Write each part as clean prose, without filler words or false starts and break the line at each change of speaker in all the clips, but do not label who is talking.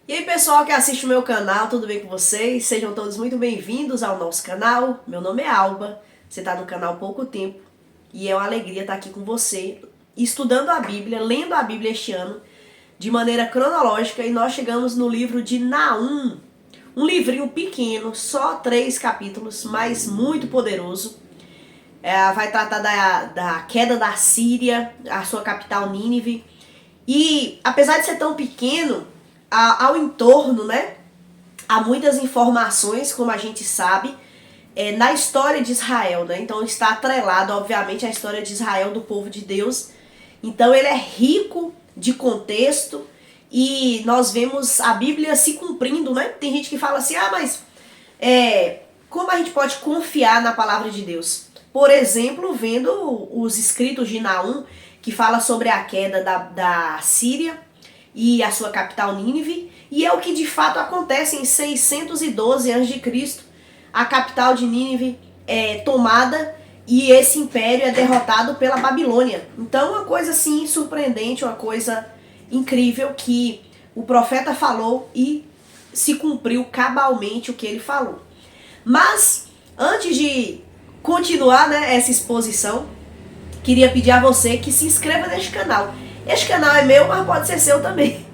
E aí pessoal que assiste o meu canal, tudo bem com vocês? Sejam todos muito bem-vindos ao nosso canal. Meu nome é Alba, você está no canal há pouco tempo e é uma alegria estar aqui com você, estudando a Bíblia, lendo a Bíblia este ano de maneira cronológica, e nós chegamos no livro de Naum, um livrinho pequeno, só 3 capítulos, mas muito poderoso. Vai tratar da queda da Síria, a sua capital Nínive. E apesar de ser tão pequeno, ao entorno, né, há muitas informações, como a gente sabe, na história de Israel, né? Então está atrelado, obviamente, à história de Israel, do povo de Deus. Então ele é rico de contexto e nós vemos a Bíblia se cumprindo, né? Tem gente que fala assim, mas como a gente pode confiar na palavra de Deus? Por exemplo, vendo os escritos de Naum, que fala sobre a queda da Síria e a sua capital Nínive, e é o que de fato acontece em 612 a.C. A capital de Nínive é tomada e esse império é derrotado pela Babilônia. Então, uma coisa assim surpreendente, uma coisa incrível, que o profeta falou e se cumpriu cabalmente o que ele falou. Mas, antes de continuar, né, essa exposição, queria pedir a você que se inscreva neste canal. Este canal é meu, mas pode ser seu também.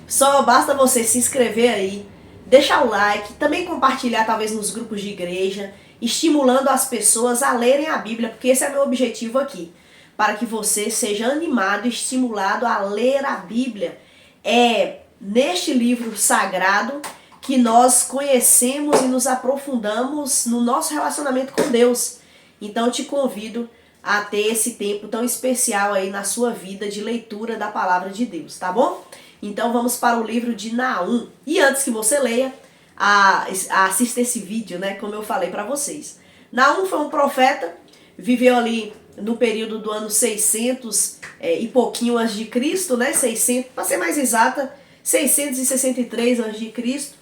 Só basta você se inscrever aí, deixar o like, também compartilhar talvez nos grupos de igreja, estimulando as pessoas a lerem a Bíblia, porque esse é meu objetivo aqui, para que você seja animado e estimulado a ler a Bíblia. É neste livro sagrado que nós conhecemos e nos aprofundamos no nosso relacionamento com Deus. Então eu te convido a ter esse tempo tão especial aí na sua vida de leitura da palavra de Deus, tá bom? Então vamos para o livro de Naum. E antes que você leia, assista esse vídeo, né, como eu falei para vocês. Naum foi um profeta, viveu ali no período do ano 600 e pouquinho antes de Cristo, né, 600, para ser mais exata, 663 antes de Cristo.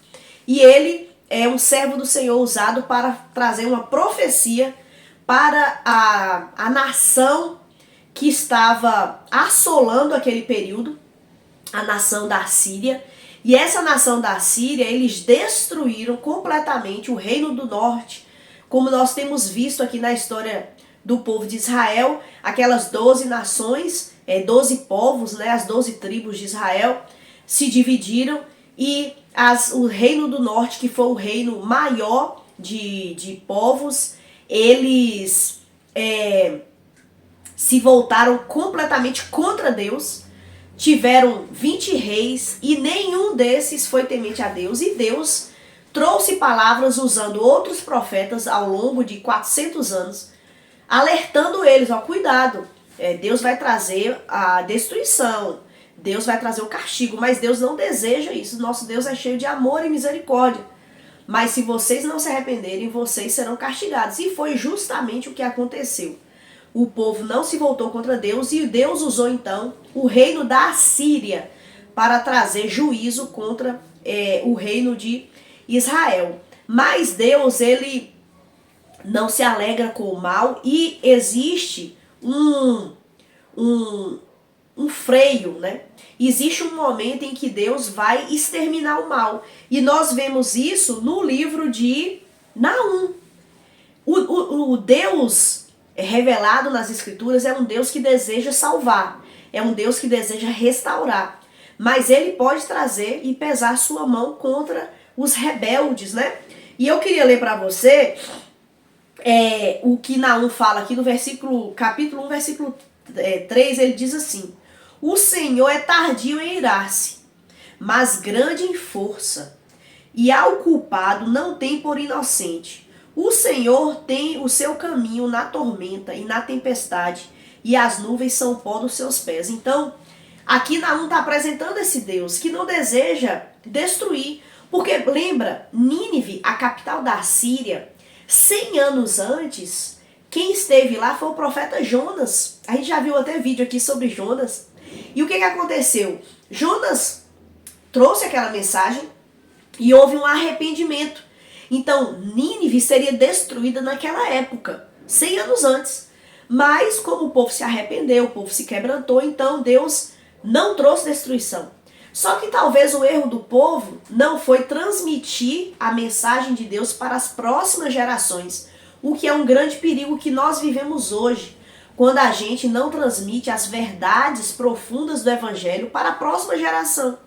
E ele é um servo do Senhor usado para trazer uma profecia para a nação que estava assolando aquele período, a nação da Síria. E essa nação da Síria, eles destruíram completamente o reino do norte, como nós temos visto aqui na história do povo de Israel, aquelas 12 nações, 12 povos, né, as 12 tribos de Israel se dividiram, e o reino do norte, que foi o reino maior de povos, eles se voltaram completamente contra Deus. Tiveram 20 reis e nenhum desses foi temente a Deus. E Deus trouxe palavras usando outros profetas ao longo de 400 anos, alertando eles, cuidado, Deus vai trazer a destruição, Deus vai trazer o castigo, mas Deus não deseja isso. Nosso Deus é cheio de amor e misericórdia. Mas se vocês não se arrependerem, vocês serão castigados. E foi justamente o que aconteceu. O povo não se voltou contra Deus e Deus usou então o reino da Síria para trazer juízo contra o reino de Israel. Mas Deus, ele não se alegra com o mal, e existe um freio, né? Existe um momento em que Deus vai exterminar o mal. E nós vemos isso no livro de Naum. O Deus revelado nas Escrituras é um Deus que deseja salvar, é um Deus que deseja restaurar. Mas ele pode trazer e pesar sua mão contra os rebeldes, né? E eu queria ler para você o que Naum fala aqui no capítulo 1, versículo 3, ele diz assim: o Senhor é tardio em irar-se, mas grande em força, e ao culpado não tem por inocente. O Senhor tem o seu caminho na tormenta e na tempestade, e as nuvens são pó dos seus pés. Então, aqui Naum está apresentando esse Deus que não deseja destruir. Porque lembra, Nínive, a capital da Síria, 100 anos antes, quem esteve lá foi o profeta Jonas. A gente já viu até vídeo aqui sobre Jonas. E o que aconteceu? Jonas trouxe aquela mensagem e houve um arrependimento. Então, Nínive seria destruída naquela época, 100 anos antes. Mas, como o povo se arrependeu, o povo se quebrantou, então Deus não trouxe destruição. Só que talvez o erro do povo não foi transmitir a mensagem de Deus para as próximas gerações, o que é um grande perigo que nós vivemos hoje, quando a gente não transmite as verdades profundas do Evangelho para a próxima geração.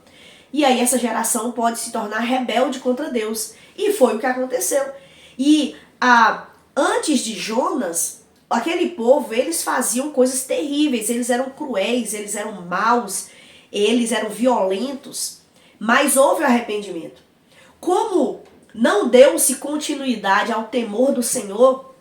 E aí essa geração pode se tornar rebelde contra Deus. E foi o que aconteceu. E antes de Jonas, aquele povo, eles faziam coisas terríveis, eles eram cruéis, eles eram maus, eles eram violentos, mas houve arrependimento. Como não deu-se continuidade ao temor do Senhor,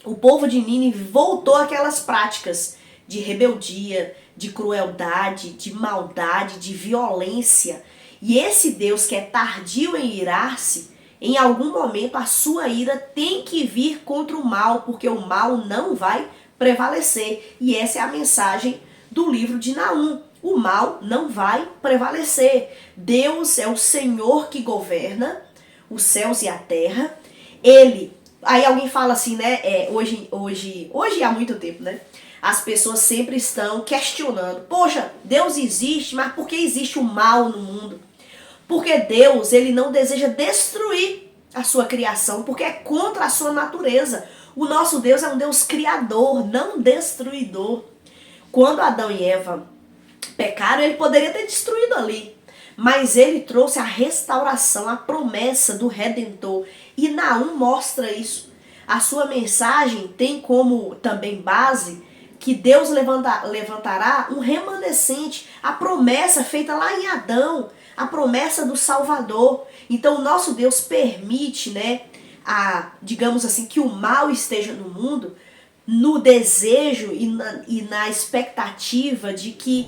o povo de Nínive voltou àquelas práticas de rebeldia, de crueldade, de maldade, de violência. E esse Deus que é tardio em irar-se, em algum momento a sua ira tem que vir contra o mal, porque o mal não vai prevalecer. E essa é a mensagem do livro de Naum. O mal não vai prevalecer. Deus é o Senhor que governa os céus e a terra. Aí alguém fala assim, né? Hoje há muito tempo, né? As pessoas sempre estão questionando. Poxa, Deus existe, mas por que existe o mal no mundo? Porque Deus, ele não deseja destruir a sua criação, porque é contra a sua natureza. O nosso Deus é um Deus criador, não destruidor. Quando Adão e Eva pecaram, ele poderia ter destruído ali. Mas ele trouxe a restauração, a promessa do Redentor. E Naum mostra isso. A sua mensagem tem como também base que Deus levantará um remanescente. A promessa feita lá em Adão, a promessa do Salvador. Então o nosso Deus permite, né, digamos assim, que o mal esteja no mundo, no desejo e na expectativa de que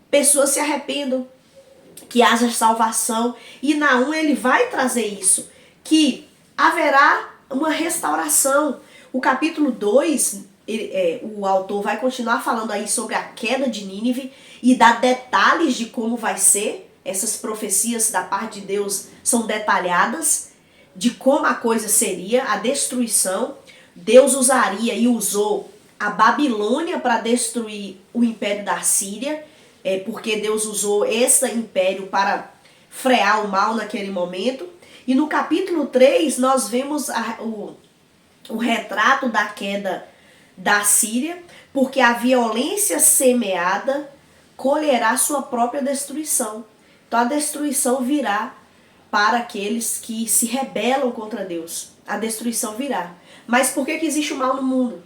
pessoas se arrependam, que haja salvação. E Naum, ele vai trazer isso, que haverá uma restauração. O capítulo 2, o autor vai continuar falando aí sobre a queda de Nínive e dá detalhes de como vai ser. Essas profecias da parte de Deus são detalhadas de como a coisa seria, a destruição. Deus usaria e usou a Babilônia para destruir o império da Síria, porque Deus usou esse império para frear o mal naquele momento. E no capítulo 3 nós vemos o retrato da queda da Síria, porque a violência semeada colherá sua própria destruição. Então a destruição virá para aqueles que se rebelam contra Deus. A destruição virá. Mas por que existe o mal no mundo?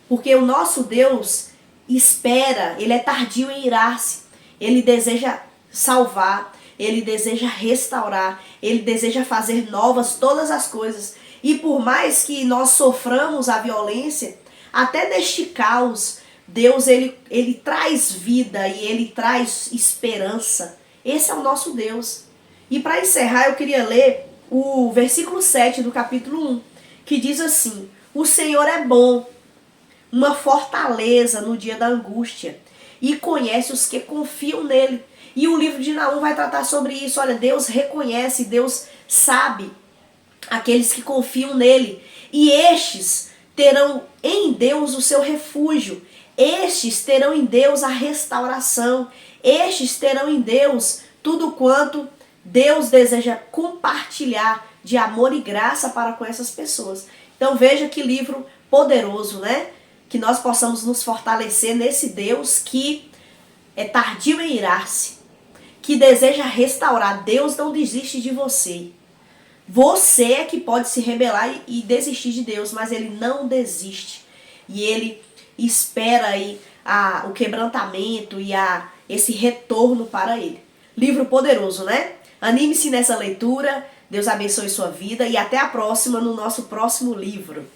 Porque o nosso Deus espera, ele é tardio em irar-se. Ele deseja salvar, ele deseja restaurar, ele deseja fazer novas todas as coisas. E por mais que nós soframos a violência, até neste caos, Deus ele traz vida e ele traz esperança. Esse é o nosso Deus. E para encerrar, eu queria ler o versículo 7 do capítulo 1, que diz assim: o Senhor é bom, uma fortaleza no dia da angústia, e conhece os que confiam nele. E o livro de Naum vai tratar sobre isso. Olha, Deus reconhece, Deus sabe aqueles que confiam nele. E estes terão em Deus o seu refúgio. Estes terão em Deus a restauração. Estes terão em Deus tudo quanto Deus deseja compartilhar de amor e graça para com essas pessoas. Então veja que livro poderoso, né? Que nós possamos nos fortalecer nesse Deus que é tardio em irar-se, que deseja restaurar. Deus não desiste de você. Você é que pode se rebelar e desistir de Deus, mas ele não desiste. E ele espera aí o quebrantamento e esse retorno para ele. Livro poderoso, né? Anime-se nessa leitura. Deus abençoe sua vida e até a próxima no nosso próximo livro.